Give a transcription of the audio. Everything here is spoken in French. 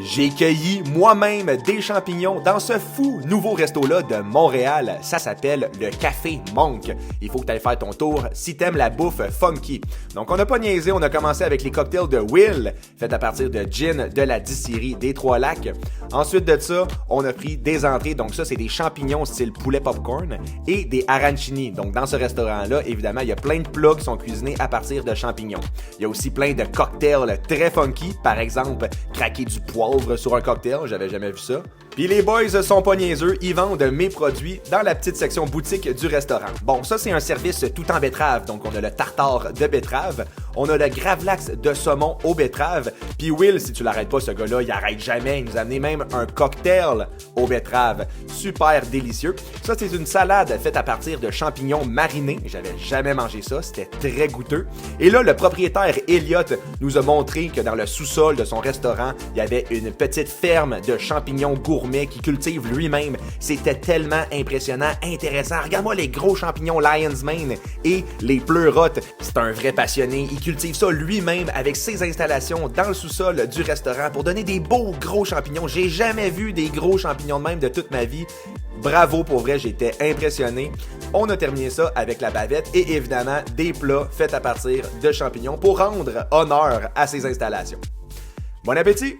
J'ai cueilli moi-même des champignons dans ce fou nouveau resto-là de Montréal. Ça s'appelle le Café Monk. Il faut que tu ailles faire ton tour si t'aimes la bouffe funky. Donc on n'a pas niaisé, on a commencé avec les cocktails de Will, faits à partir de gin de la distillerie des Trois-Lacs. Ensuite de ça, on a pris des entrées, donc ça c'est des champignons style poulet popcorn et des arancini. Donc dans ce restaurant-là, évidemment, il y a plein de plats qui sont cuisinés à partir de champignons. Il y a aussi plein de cocktails très funky, par exemple, craquer du poivre sur un cocktail, j'avais jamais vu ça. Puis les boys sont pas niaiseux, ils vendent mes produits dans la petite section boutique du restaurant. Bon, ça c'est un service tout en betterave, donc on a le tartare de betterave, on a le gravlax de saumon aux betteraves, puis Will, si tu l'arrêtes pas ce gars-là, il arrête jamais, il nous a amené même un cocktail aux betteraves, super délicieux. Ça c'est une salade faite à partir de champignons marinés, j'avais jamais mangé ça, c'était très goûteux. Et là, le propriétaire Elliot nous a montré que dans le sous-sol de son restaurant, il y avait une petite ferme de champignons gourmands qui cultive lui-même. C'était tellement impressionnant, intéressant. Regarde-moi les gros champignons Lion's Mane et les pleurotes. C'est un vrai passionné. Il cultive ça lui-même avec ses installations dans le sous-sol du restaurant pour donner des beaux gros champignons. J'ai jamais vu des gros champignons de même de toute ma vie. Bravo, pour vrai, j'étais impressionné. On a terminé ça avec la bavette et évidemment des plats faits à partir de champignons pour rendre honneur à ses installations. Bon appétit!